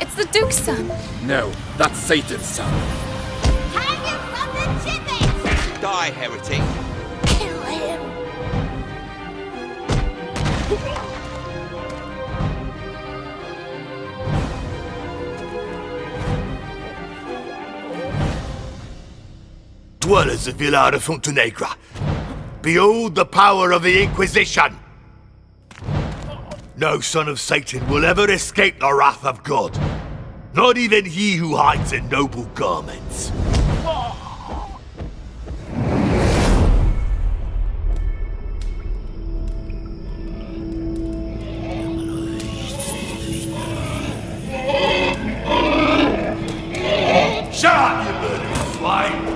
it's the Duke's son. No, that's Satan's son. Hang him from the gibbet! Die, heretic. Kill him! Dwellers of Villar de Fontenegre, behold the power of the Inquisition! No son of Satan will ever escape the wrath of God. Not even he who hides in noble garments. Shut up, you murdering swine!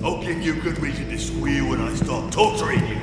I'll give you good reason to squeal when I start torturing you.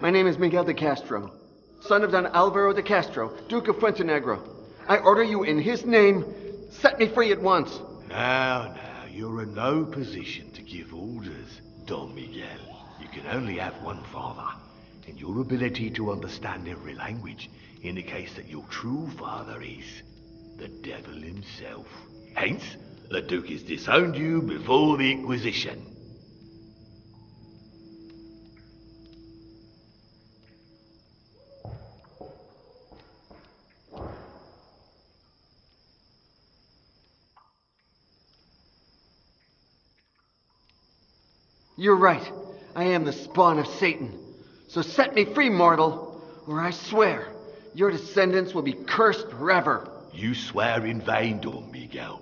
My name is Miguel de Castro, son of Don Alvaro de Castro, Duke of Fuentenegro. I order you in his name, set me free at once. Now, you're in no position to give orders, Don Miguel. You can only have one father, and your ability to understand every language indicates that your true father is the devil himself. Hence, the Duke has disowned you before the Inquisition. You're right. I am the spawn of Satan. So set me free, mortal, or I swear your descendants will be cursed forever. You swear in vain, Don Miguel.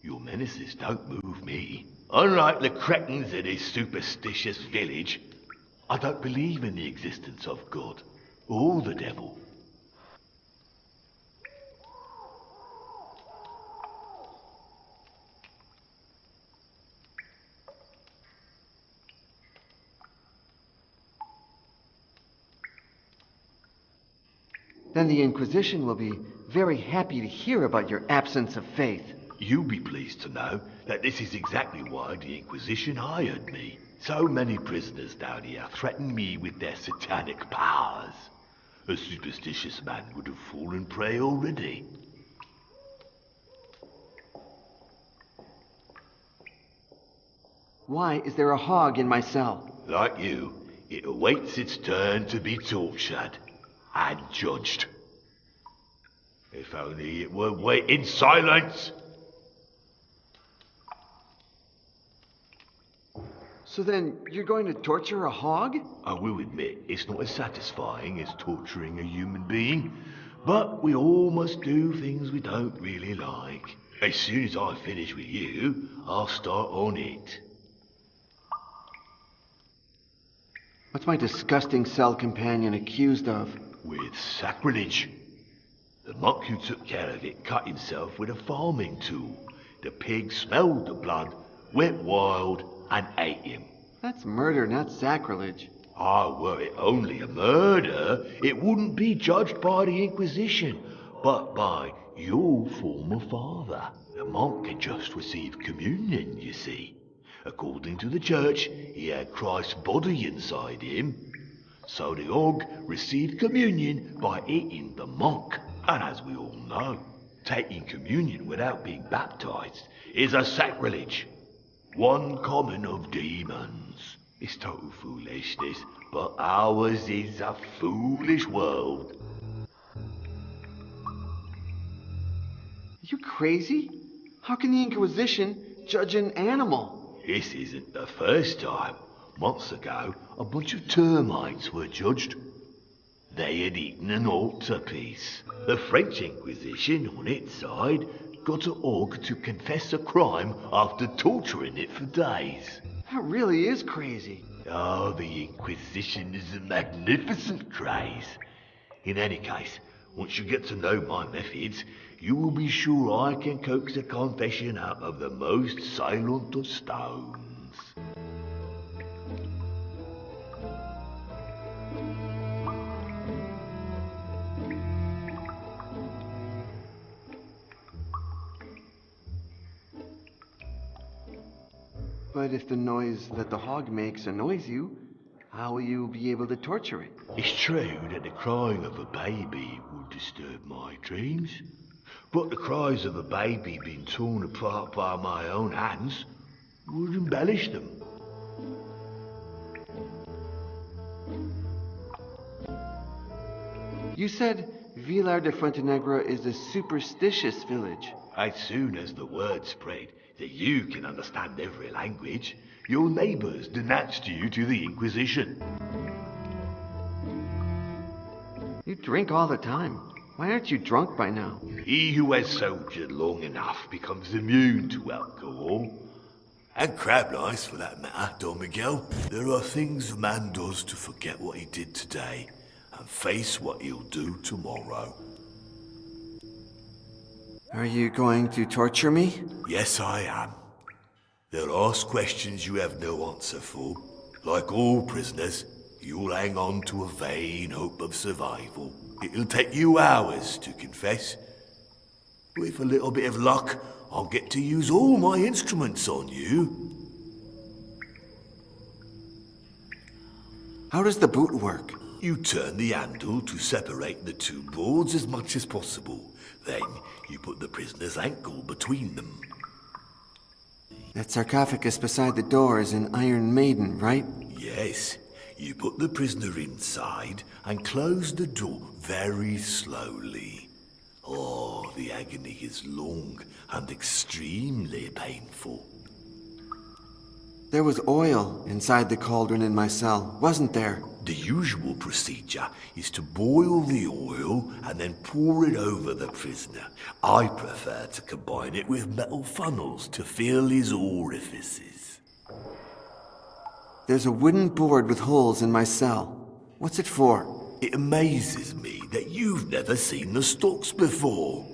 Your menaces don't move me. Unlike the cretins in this superstitious village, I don't believe in the existence of God or the devil. Then the Inquisition will be very happy to hear about your absence of faith. You'll be pleased to know that this is exactly why the Inquisition hired me. So many prisoners down here threaten me with their satanic powers. A superstitious man would have fallen prey already. Why is there a hog in my cell? Like you, it awaits its turn to be tortured and judged. If only it were wait in silence. So then, you're going to torture a hog? I will admit, it's not as satisfying as torturing a human being, but we all must do things we don't really like. As soon as I finish with you, I'll start on it. What's my disgusting cell companion accused of? With sacrilege. The monk who took care of it cut himself with a farming tool. The pig smelled the blood, went wild, and ate him. That's murder, not sacrilege. Ah, were it only a murder, it wouldn't be judged by the Inquisition, but by your former father. The monk had just received communion, you see. According to the church, he had Christ's body inside him. So the hog received communion by eating the monk. And as we all know, taking communion without being baptized is a sacrilege. One common of demons. It's total foolishness, but ours is a foolish world. You crazy? How can the Inquisition judge an animal? This isn't the first time. Months ago, a bunch of termites were judged. They had eaten an altarpiece. The French Inquisition, on its side, got a hog to confess a crime after torturing it for days. That really is crazy. Oh, the Inquisition is a magnificent craze. In any case, once you get to know my methods, you will be sure I can coax a confession out of the most silent of stones. But if the noise that the hog makes annoys you, how will you be able to torture it? It's true that the crying of a baby would disturb my dreams, but the cries of a baby being torn apart by my own hands would embellish them. You said Vilar de Fuentenegro is a superstitious village. As soon as the word spread that you can understand every language, your neighbours denounced you to the Inquisition. You drink all the time. Why aren't you drunk by now? He who has soldiered long enough becomes immune to alcohol. And crab lice, for that matter, Don Miguel. There are things a man does to forget what he did today and face what he'll do tomorrow. Are you going to torture me? Yes, I am. They'll ask questions you have no answer for. Like all prisoners, you'll hang on to a vain hope of survival. It'll take you hours to confess. With a little bit of luck, I'll get to use all my instruments on you. How does the boot work? You turn the handle to separate the two boards as much as possible. Then you put the prisoner's ankle between them. That sarcophagus beside the door is an Iron Maiden, right? Yes, you put the prisoner inside and close the door very slowly. Oh, the agony is long and extremely painful. There was oil inside the cauldron in my cell, wasn't there? The usual procedure is to boil the oil and then pour it over the prisoner. I prefer to combine it with metal funnels to fill his orifices. There's a wooden board with holes in my cell. What's it for? It amazes me that you've never seen the stocks before.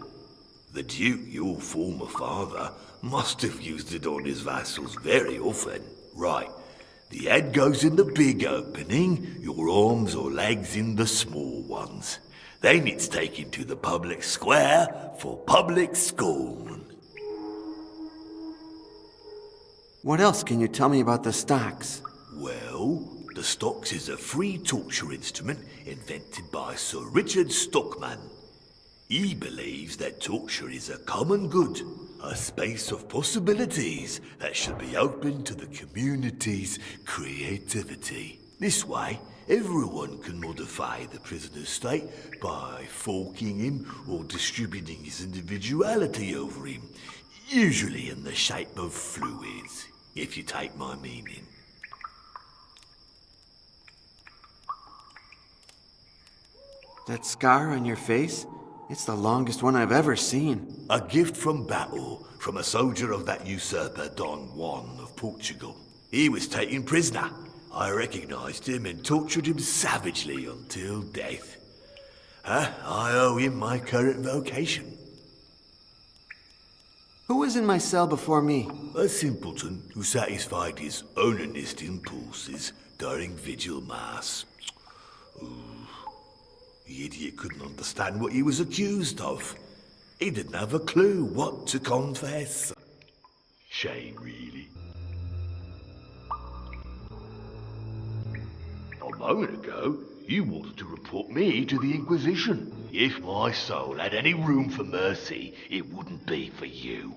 The Duke, your former father, must have used it on his vassals very often. Right, the head goes in the big opening, your arms or legs in the small ones. Then it's taken to the public square for public scorn. What else can you tell me about the stocks? Well, the stocks is a free torture instrument invented by Sir Richard Stockman. He believes that torture is a common good, a space of possibilities that should be open to the community's creativity. This way, everyone can modify the prisoner's state by forking him or distributing his individuality over him, usually in the shape of fluids, if you take my meaning. That scar on your face? It's the longest one I've ever seen. A gift from battle, from a soldier of that usurper Don Juan of Portugal. He was taken prisoner. I recognized him and tortured him savagely until death. I owe him my current vocation. Who was in my cell before me? A simpleton who satisfied his onanist impulses during vigil mass. The idiot couldn't understand what he was accused of. He didn't have a clue what to confess. Shame, really. A moment ago, you wanted to report me to the Inquisition. If my soul had any room for mercy, it wouldn't be for you.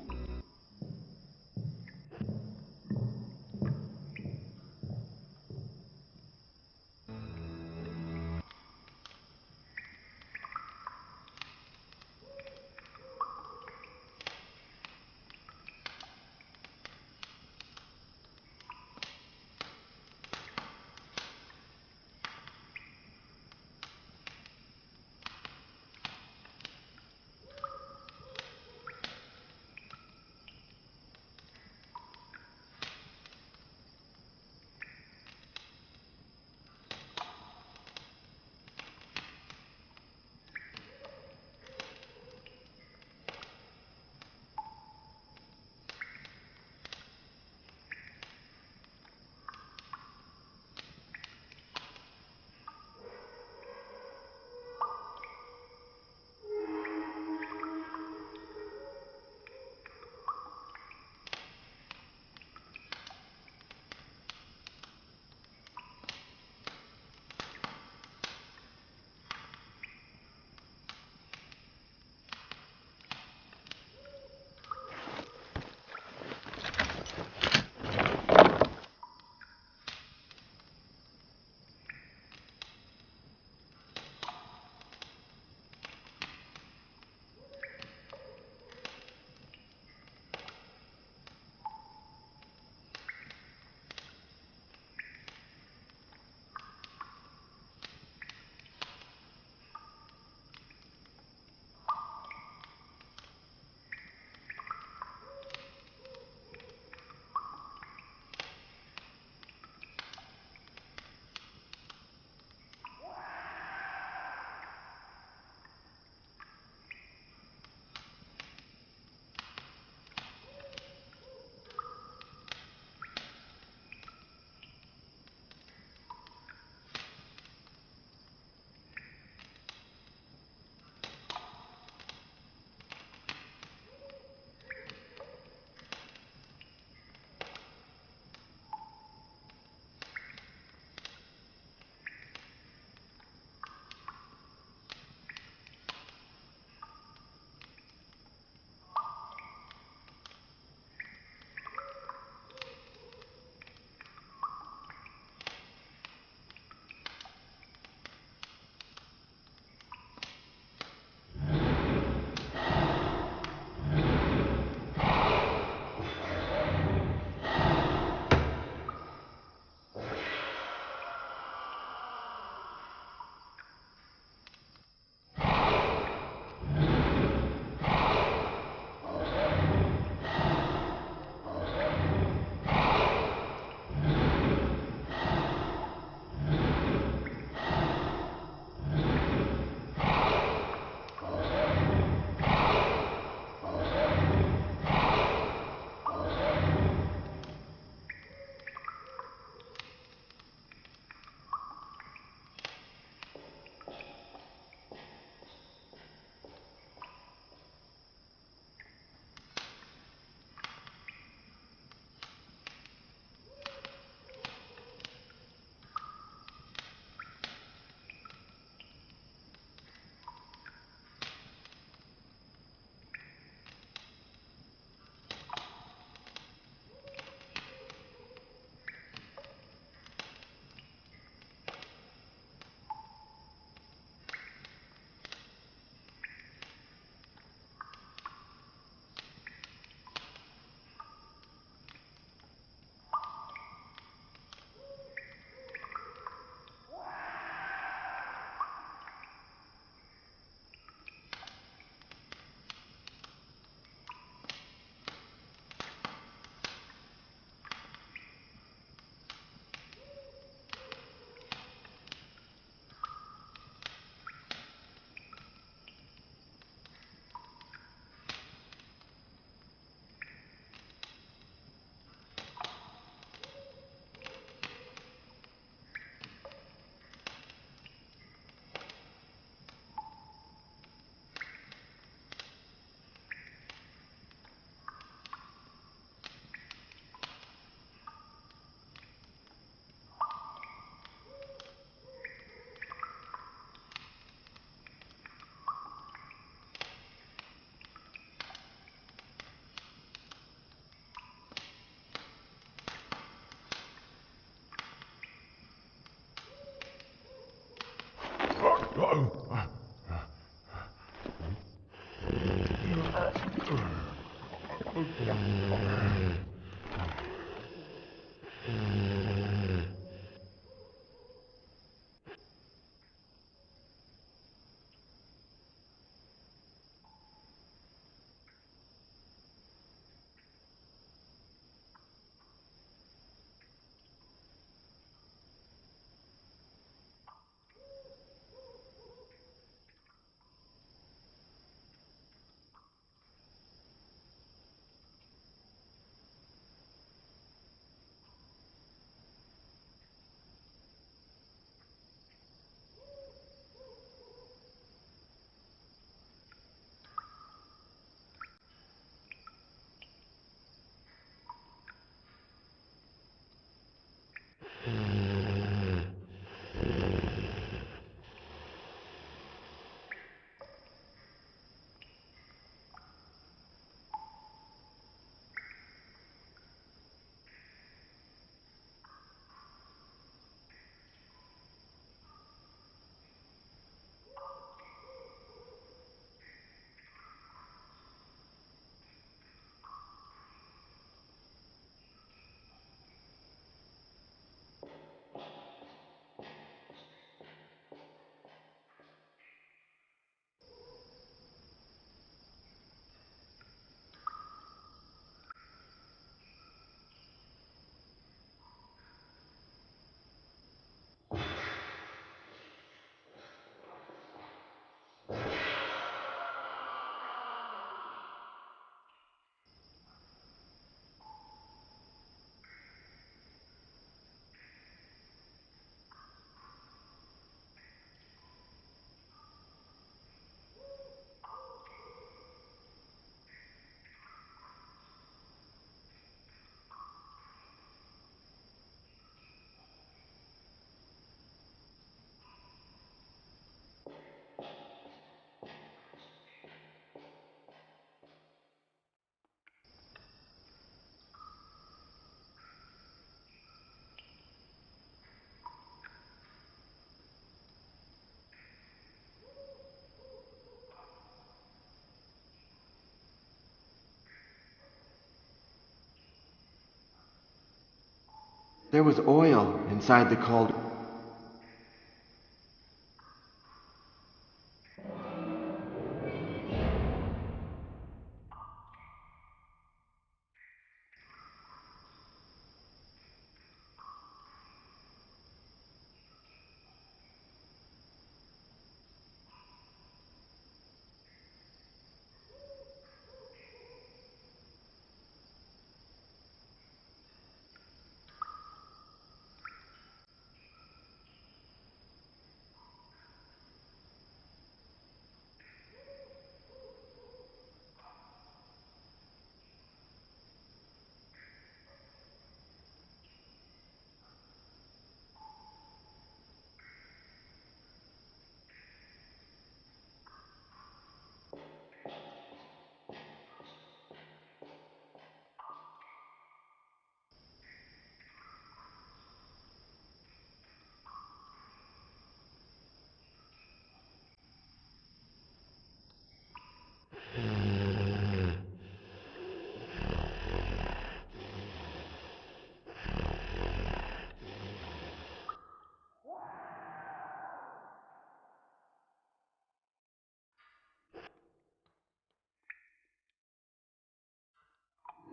There was oil inside the cauldron.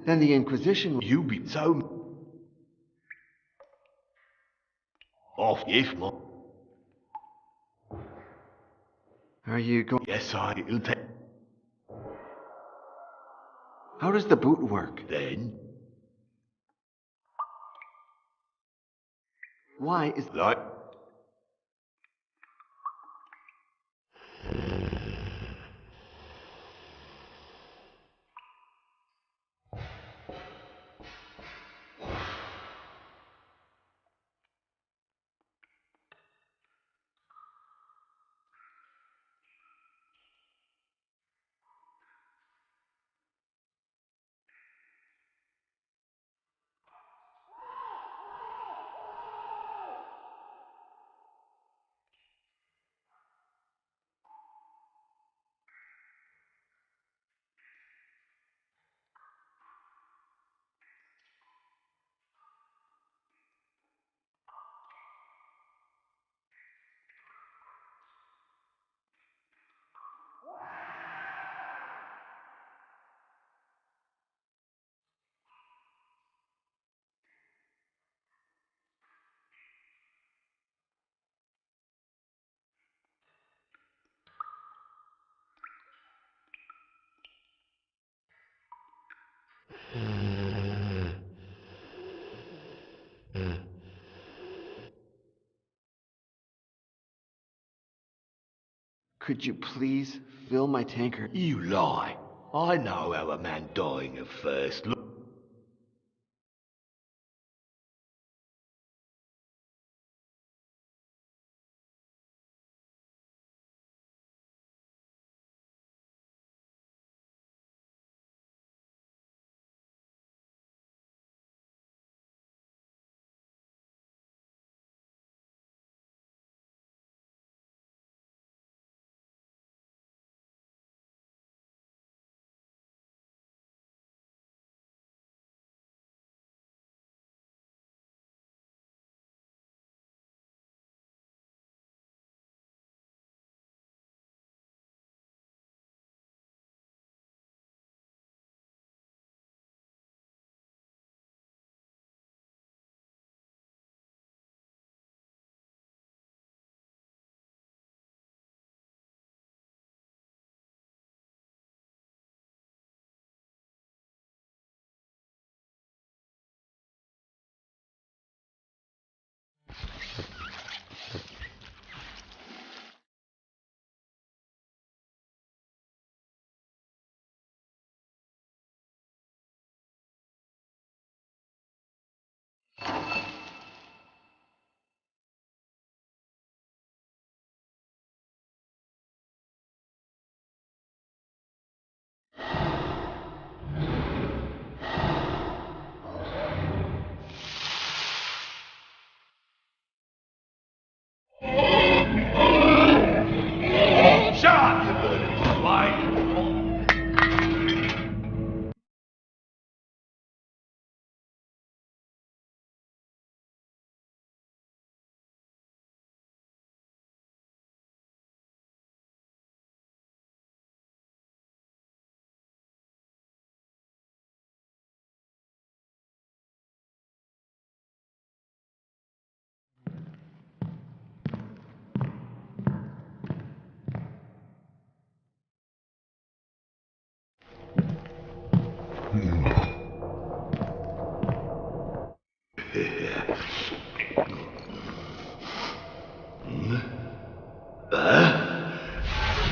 Then the Inquisition. You be so off if my Are you going? yes I'll take How does the boot work? then Why is like Could you please fill my tankard? You lie. I know how a man dying of thirst looks. Shut up, you burning swine!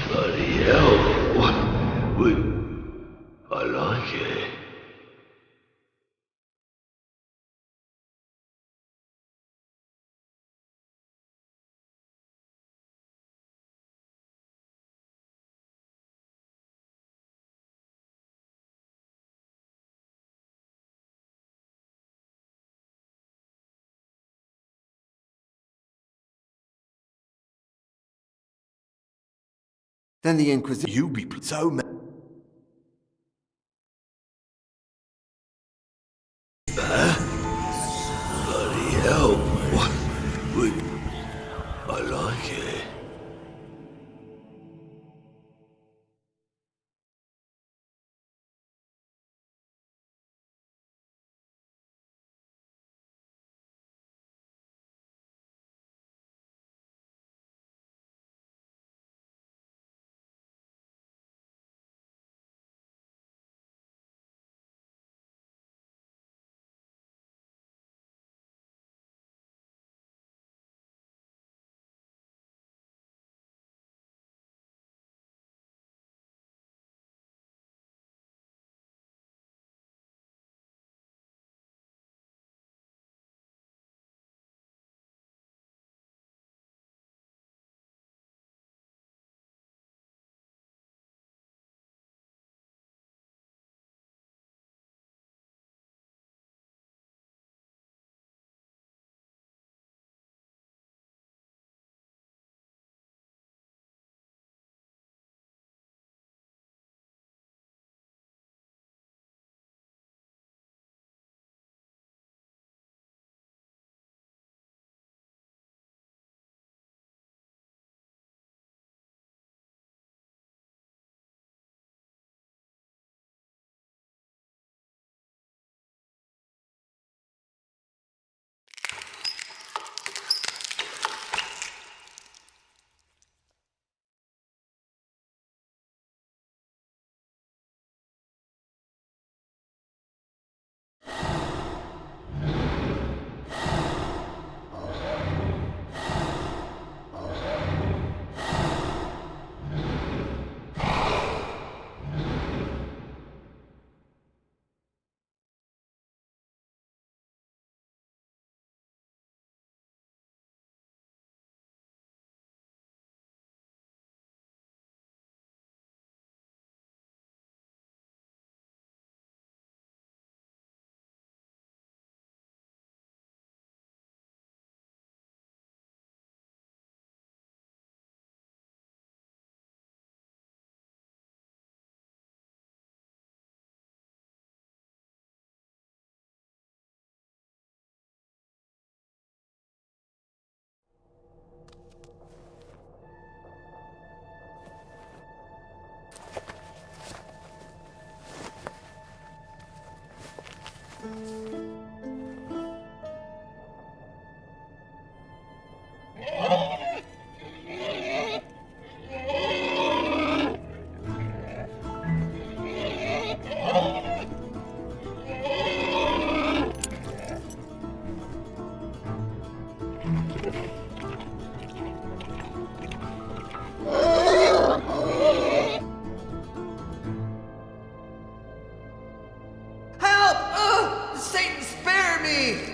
Bloody hell. I like it. Then the Inquisition. You be so mad. Bloody hell. I like it. Help! Satan, spare me!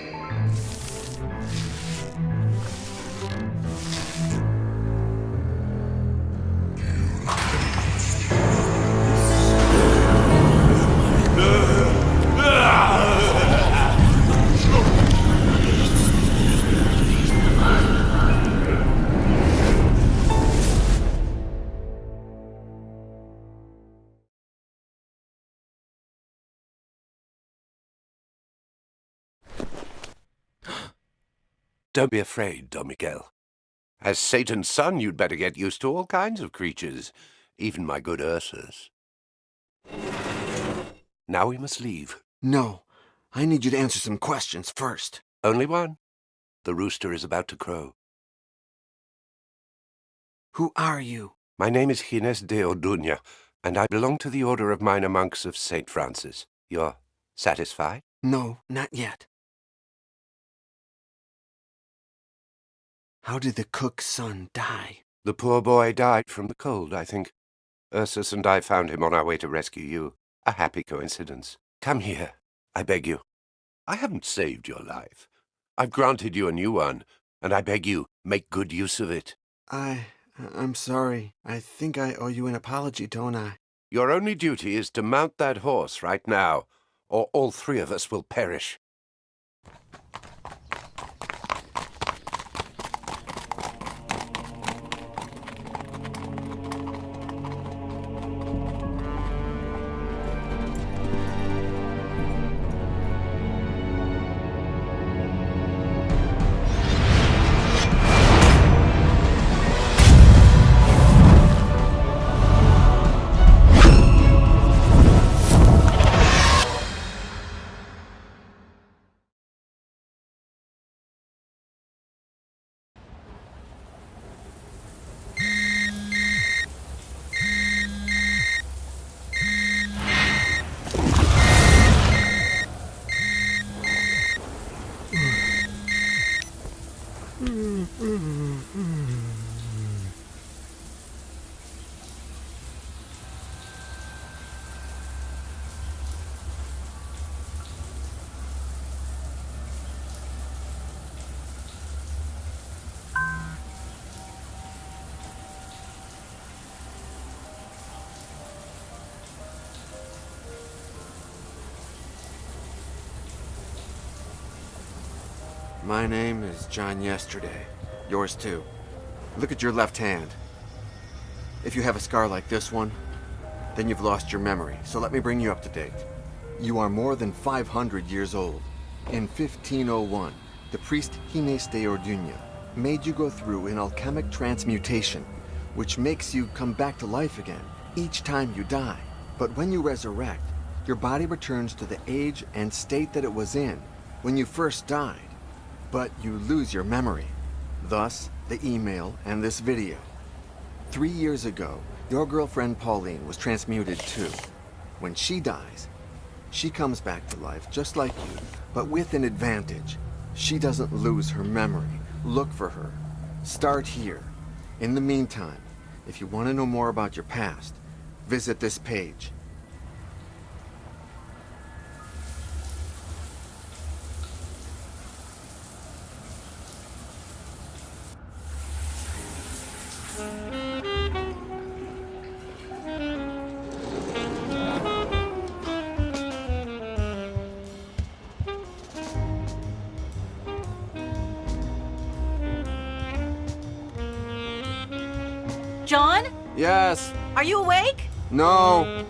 Don't be afraid, Don Miguel. As Satan's son, you'd better get used to all kinds of creatures, even my good Ursus. Now we must leave. No, I need you to answer some questions first. Only one. The rooster is about to crow. Who are you? My name is Gines de Orduña, and I belong to the Order of Minor Monks of St. Francis. You're satisfied? No, not yet. How did the cook's son die? The poor boy died from the cold, I think. Ursus and I found him on our way to rescue you. A happy coincidence. Come here, I beg you. I haven't saved your life. I've granted you a new one, and I beg you, make good use of it. I'm sorry. I think I owe you an apology, don't I? Your only duty is to mount that horse right now, or all three of us will perish. My name is John Yesterday. Yours too. Look at your left hand. If you have a scar like this one, then you've lost your memory, so let me bring you up to date. You are more than 500 years old. In 1501, the priest Gines de Orduña made you go through an alchemic transmutation, which makes you come back to life again each time you die. But when you resurrect, your body returns to the age and state that it was in when you first died. But you lose your memory. Thus, the email and this video. 3 years ago, your girlfriend Pauline was transmuted too. When she dies, she comes back to life just like you, but with an advantage. She doesn't lose her memory. Look for her. Start here. In the meantime, if you want to know more about your past, visit this page. John? Yes. Are you awake? No.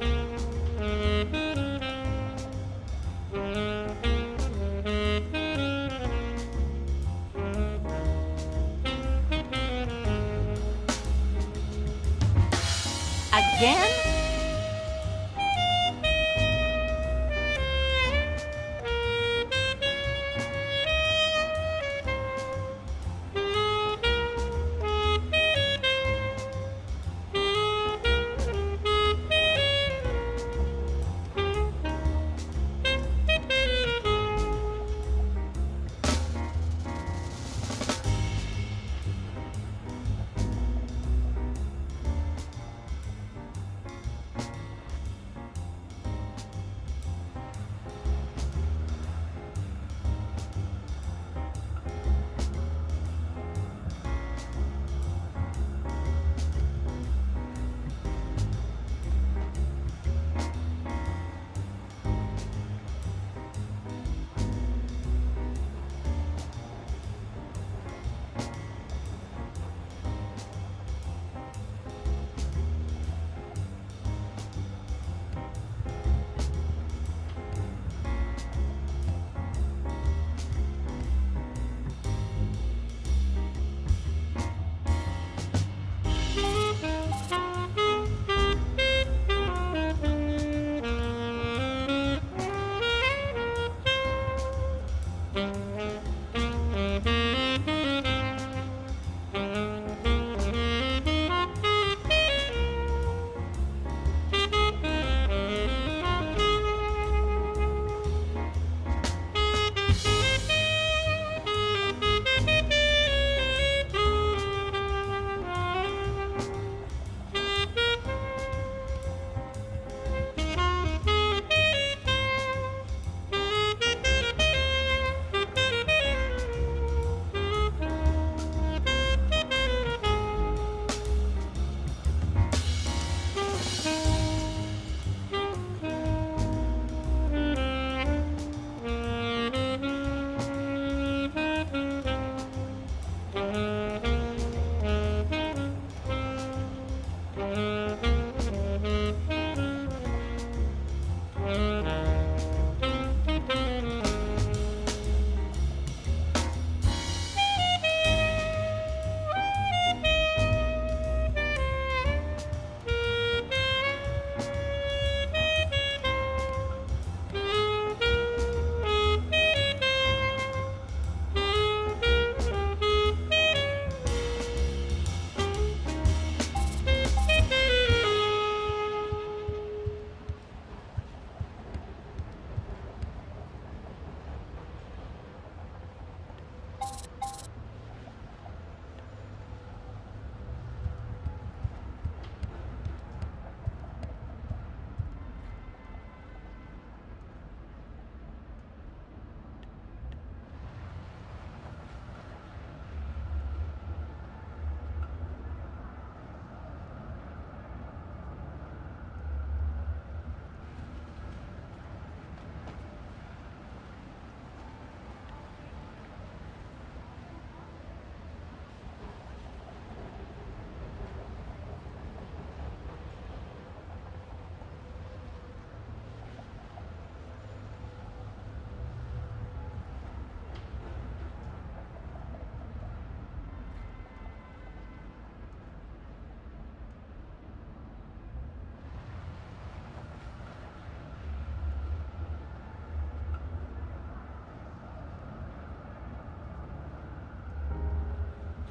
Again?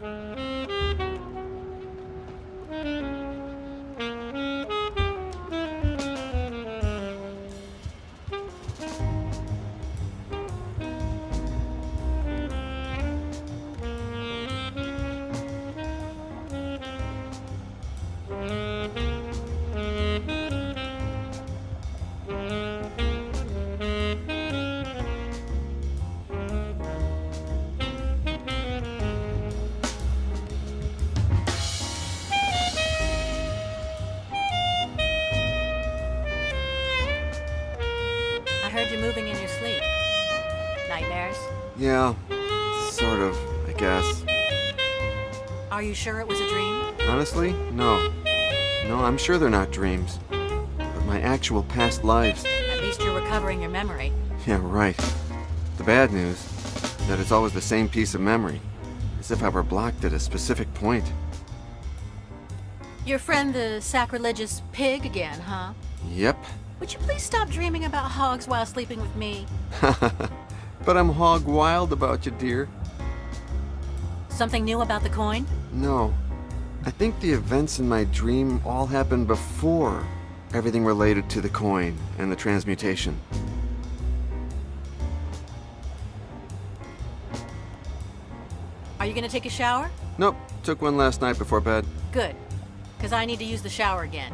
I heard you moving in your sleep. Nightmares? Yeah, sort of, I guess. Are you sure it was a dream? Honestly, no. No, I'm sure they're not dreams. But my actual past lives. At least you're recovering your memory. Yeah, right. The bad news, that it's always the same piece of memory. As if I were blocked at a specific point. Your friend the sacrilegious pig again, huh? Yep. Would you please stop dreaming about hogs while sleeping with me? But I'm hog wild about you, dear. Something new about the coin? No. I think the events in my dream all happened before everything related to the coin and the transmutation. Are you gonna take a shower? Nope, took one last night before bed. Good, because I need to use the shower again.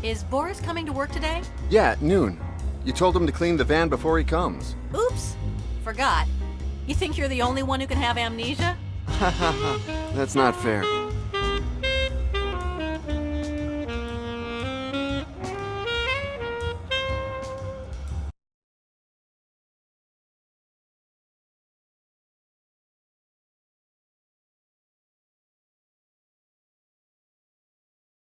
Is Boris coming to work today? Yeah, at noon. You told him to clean the van before he comes. Oops, forgot. You think you're the only one who can have amnesia? That's not fair.